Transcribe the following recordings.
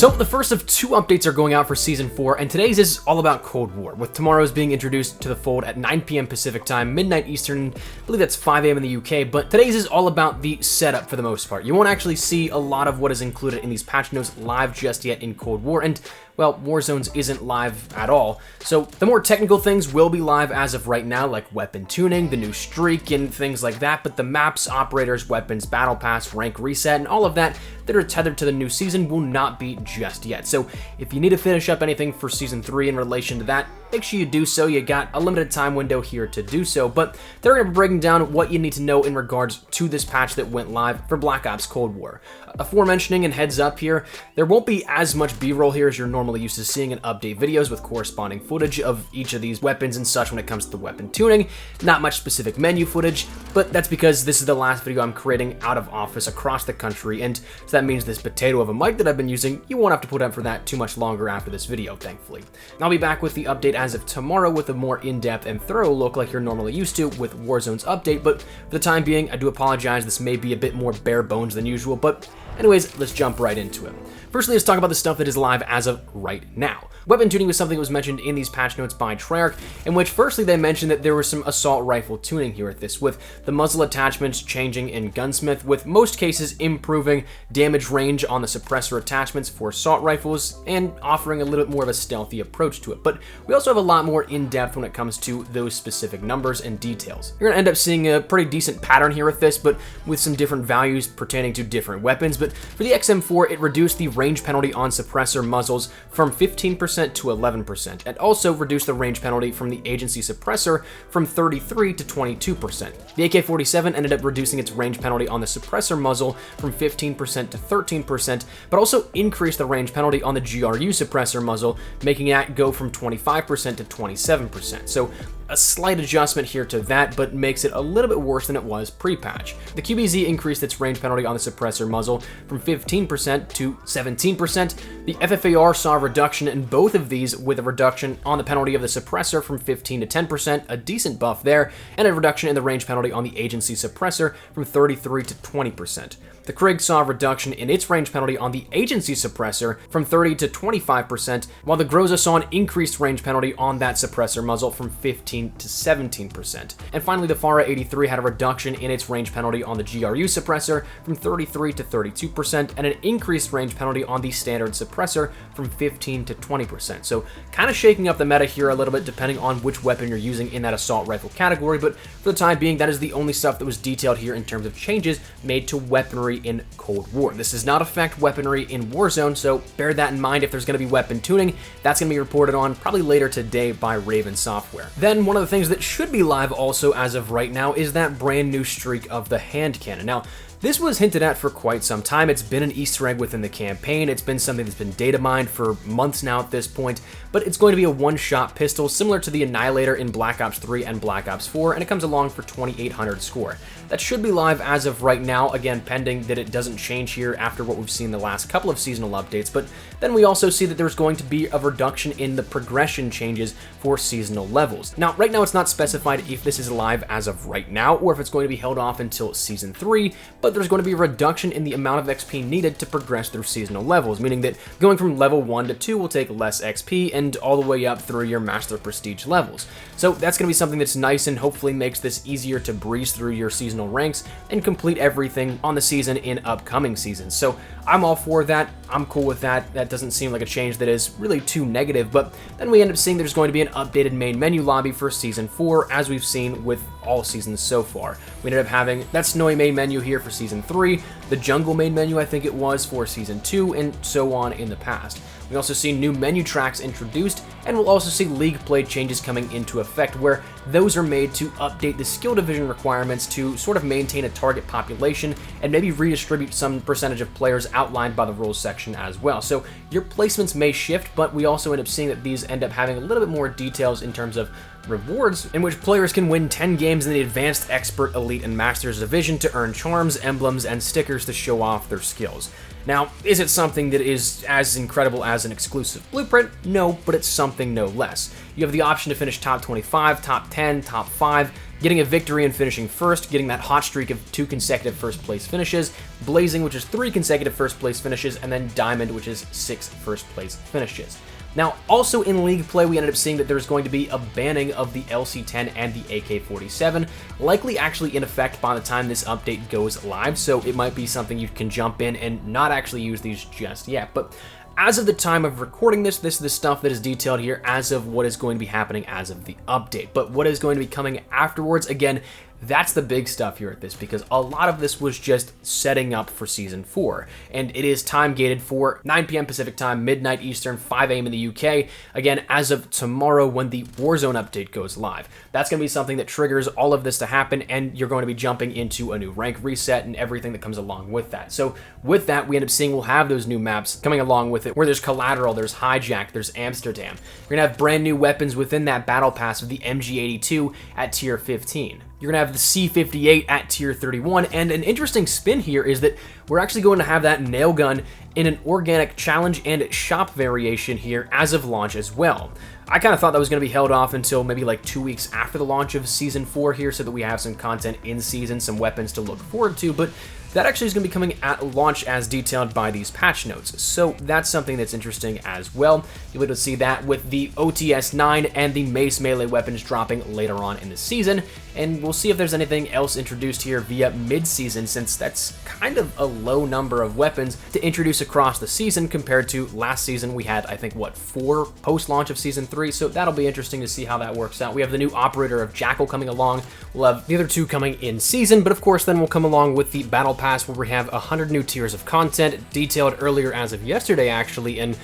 So the first of two updates are going out for Season 4, and today's is all about Cold War, with tomorrow's being introduced to the fold at 9 p.m. Pacific time, midnight Eastern, I believe that's 5 a.m. in the UK, but today's is all about the setup for the most part. You won't actually see a lot of what is included in these patch notes live just yet in Cold War, and well, Warzone's isn't live at all. So the more technical things will be live as of right now, like weapon tuning, the new streak, and things like that, but the maps, operators, weapons, battle pass, rank reset, and all of that are tethered to the new season will not be just yet. So if you need to finish up anything for Season 3 in relation to that, make sure you do so. You got a limited time window here to do so, but they're going to be breaking down what you need to know in regards to this patch that went live for Black Ops Cold War. Aforementioning and heads up here, there won't be as much B-roll here as you're normally used to seeing in update videos with corresponding footage of each of these weapons and such when it comes to the weapon tuning. Not much specific menu footage, but that's because this is the last video I'm creating out of office across the country, and so that means this potato of a mic that I've been using, you won't have to put up for that too much longer after this video, thankfully. I'll be back with the update as of tomorrow with a more in-depth and thorough look like you're normally used to with Warzone's update, but for the time being, I do apologize, this may be a bit more bare bones than usual, but anyways, let's jump right into it. Firstly, let's talk about the stuff that is live as of right now. Weapon tuning was something that was mentioned in these patch notes by Treyarch, in which firstly they mentioned that there was some assault rifle tuning here at this, with the muzzle attachments changing in Gunsmith, with most cases improving damage range on the suppressor attachments for assault rifles, and offering a little bit more of a stealthy approach to it. But we also have a lot more in-depth when it comes to those specific numbers and details. You're going to end up seeing a pretty decent pattern here with this, but with some different values pertaining to different weapons. But for the XM4, it reduced the range penalty on suppressor muzzles from 15% to 11%, and also reduced the range penalty from the agency suppressor from 33 to 22%. The AK-47 ended up reducing its range penalty on the suppressor muzzle from 15% to 13%, but also increased the range penalty on the GRU suppressor muzzle, making that go from 25% to 27%. So a slight adjustment here to that, but makes it a little bit worse than it was pre-patch. The QBZ increased its range penalty on the suppressor muzzle from 15% to 17%. The FFAR saw a reduction in both of these, with a reduction on the penalty of the suppressor from 15 to 10%, a decent buff there, and a reduction in the range penalty on the agency suppressor from 33 to 20%. The Krig saw a reduction in its range penalty on the agency suppressor from 30 to 25%, while the Groza saw an increased range penalty on that suppressor muzzle from 15 to 17%. And finally, the Farah 83 had a reduction in its range penalty on the GRU suppressor from 33 to 32%, and an increased range penalty on the standard suppressor from 15 to 20%. So kind of shaking up the meta here a little bit depending on which weapon you're using in that assault rifle category, but for the time being, that is the only stuff that was detailed here in terms of changes made to weaponry in Cold War. This does not affect weaponry in Warzone, so bear that in mind. If there's going to be weapon tuning, that's going to be reported on probably later today by Raven Software. Then one of the things that should be live also as of right now is that brand new streak of the hand cannon. Now, this was hinted at for quite some time. It's been an Easter egg within the campaign. It's been something that's been data mined for months now at this point, but it's going to be a one-shot pistol similar to the Annihilator in Black Ops 3 and Black Ops 4, and it comes along for 2,800 score. That should be live as of right now, again, pending that it doesn't change here after what we've seen the last couple of seasonal updates, but then we also see that there's going to be a reduction in the progression changes for seasonal levels. Now, right now it's not specified if this is live as of right now, or if it's going to be held off until Season 3, but there's going to be a reduction in the amount of XP needed to progress through seasonal levels, meaning that going from level 1 to 2 will take less XP and all the way up through your Master Prestige levels. So that's going to be something that's nice and hopefully makes this easier to breeze through your seasonal ranks and complete everything on the season in upcoming seasons. So I'm all for that. I'm cool with that. That doesn't seem like a change that is really too negative, but then we end up seeing there's going to be an updated main menu lobby for Season 4, as we've seen with all seasons so far. We ended up having that snowy main menu here for Season 3, the jungle main menu I think it was for Season 2, and so on in the past. We also see new menu tracks introduced, and we'll also see League play changes coming into effect, where those are made to update the skill division requirements to sort of maintain a target population and maybe redistribute some percentage of players outlined by the rules section as well. So your placements may shift, but we also end up seeing that these end up having a little bit more details in terms of rewards, in which players can win 10 games in the Advanced, Expert, Elite, and Masters division to earn charms, emblems, and stickers to show off their skills. Now, is it something that is as incredible as an exclusive blueprint? No, but it's something no less. You have the option to finish top 25, top 10, top 5, getting a victory and finishing first, getting that hot streak of 2 consecutive first place finishes, blazing, which is 3 consecutive first place finishes, and then diamond, which is 6 first place finishes. Now, also in League play, we ended up seeing that there's going to be a banning of the LC-10 and the AK-47, likely actually in effect by the time this update goes live, so it might be something you can jump in and not actually use these just yet. But as of the time of recording this is the stuff that is detailed here as of what is going to be happening as of the update. But what is going to be coming afterwards, again, that's the big stuff here at this, because a lot of this was just setting up for Season 4, and it is time gated for 9 p.m. Pacific time, midnight Eastern, 5 a.m. in the UK, again, as of tomorrow when the Warzone update goes live. That's going to be something that triggers all of this to happen, and you're going to be jumping into a new rank reset and everything that comes along with that. So with that, we end up seeing we'll have those new maps coming along with it, where there's Collateral, there's Hijack, there's Amsterdam. We're going to have brand new weapons within that battle pass of the MG82 at tier 15. You're going to have the C58 at tier 31, and an interesting spin here is that we're actually going to have that nail gun in an organic challenge and shop variation here as of launch as well. I kind of thought that was going to be held off until maybe like 2 weeks after the launch of Season 4 here, so that we have some content in season, some weapons to look forward to, but that actually is going to be coming at launch as detailed by these patch notes, so that's something that's interesting as well. You'll be able to see that with the OTS-9 and the Mace melee weapons dropping later on in the season, and we'll see if there's anything else introduced here via mid-season, since that's kind of a low number of weapons to introduce across the season compared to last season. We had, I think, what, 4 post-launch of Season 3, so that'll be interesting to see how that works out. We have the new operator of Jackal coming along. We'll have the other 2 coming in season, but of course then we'll come along with the Battle Pass, where we have 100 new tiers of content, detailed earlier as of yesterday actually, in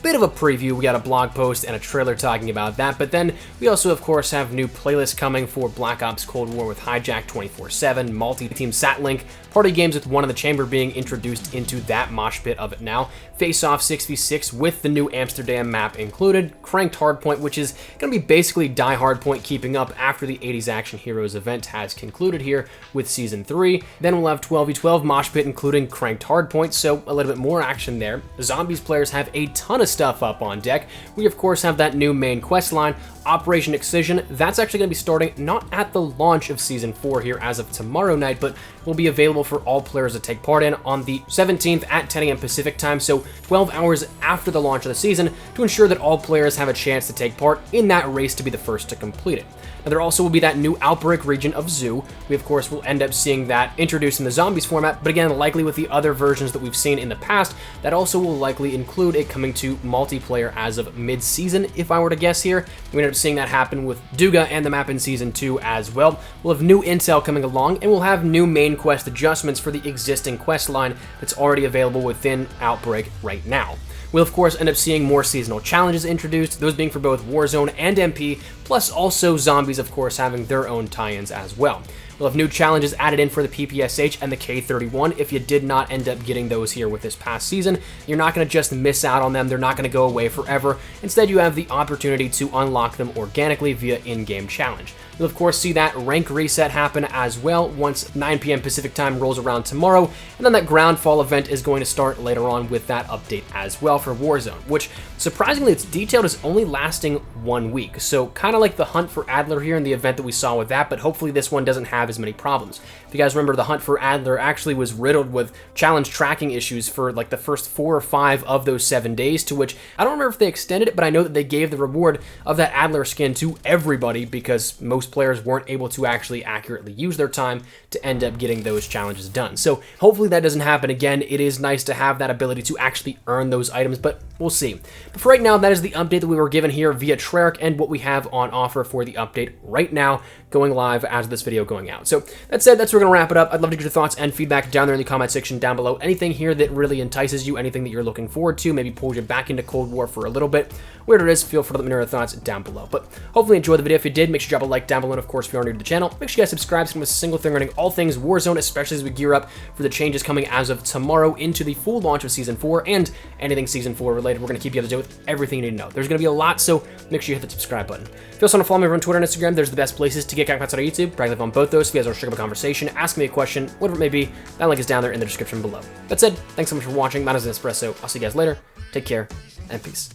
bit of a preview. We got a blog post and a trailer talking about that, but then we also of course have new playlists coming for Black Ops Cold War with Hijack 24/7, multi-team Satlink, party games with One in the Chamber being introduced into that mosh pit of it now, face-off 6v6 with the new Amsterdam map included, cranked hardpoint, which is going to be basically die hardpoint keeping up after the 80s Action Heroes event has concluded here with Season 3. Then we'll have 12v12 mosh pit including cranked hardpoint, so a little bit more action there. The Zombies players have a ton of stuff up on deck. We of course have that new main quest line, Operation Excision. That's actually going to be starting not at the launch of Season 4 here as of tomorrow night, but will be available for all players to take part in on the 17th at 10 a.m. Pacific time, so 12 hours after the launch of the season, to ensure that all players have a chance to take part in that race to be the first to complete it. Now, there also will be that new Outbreak region of Zoo. We, of course, will end up seeing that introduced in the Zombies format, but again, likely with the other versions that we've seen in the past, that also will likely include it coming to multiplayer as of mid-season, if I were to guess here. We end up seeing that happen with Duga and the map in Season 2 as well. We'll have new intel coming along, and we'll have new main quest adjustments for the existing quest line that's already available within Outbreak right now. We'll of course end up seeing more seasonal challenges introduced, those being for both Warzone and MP, plus also Zombies of course having their own tie-ins as well. We'll have new challenges added in for the PPSH and the K31. If you did not end up getting those here with this past season, you're not going to just miss out on them. They're not going to go away forever. Instead, you have the opportunity to unlock them organically via in-game challenge. You'll of course see that rank reset happen as well once 9 p.m. Pacific time rolls around tomorrow, and then that Groundfall event is going to start later on with that update as well for Warzone, which surprisingly it's detailed as only lasting 1 week, so kind of like the Hunt for Adler here in the event that we saw with that, but hopefully this one doesn't have as many problems. If you guys remember, the Hunt for Adler actually was riddled with challenge tracking issues for like the first 4 or 5 of those 7 days, to which I don't remember if they extended it, but I know that they gave the reward of that Adler skin to everybody because most players weren't able to actually accurately use their time to end up getting those challenges done. So hopefully that doesn't happen again. It is nice to have that ability to actually earn those items, but we'll see. But for right now, that is the update that we were given here via Treyarch and what we have on offer for the update right now, going live as this video going out. So that said, that's where we're going to wrap it up. I'd love to get your thoughts and feedback down there in the comment section down below. Anything here that really entices you, anything that you're looking forward to, maybe pulls you back into Cold War for a little bit, whatever it is, feel free to let me know your thoughts down below. But hopefully enjoy the video. If you did, make sure you drop a like down below, and of course, if you are new to the channel, make sure you guys subscribe so you miss a single thing running all things Warzone, especially as we gear up for the changes coming as of tomorrow into the full launch of Season 4 and anything Season 4 related. We're going to keep you up to date with everything you need to know. There's going to be a lot, so make sure you hit the subscribe button. If you also want to follow me over on Twitter and Instagram, there's the best places to get content on YouTube. Practically on both those. If you guys want to strike up a conversation, ask me a question, whatever it may be, that link is down there in the description below. That said, thanks so much for watching. My name is Espresso. I'll see you guys later. Take care, and peace.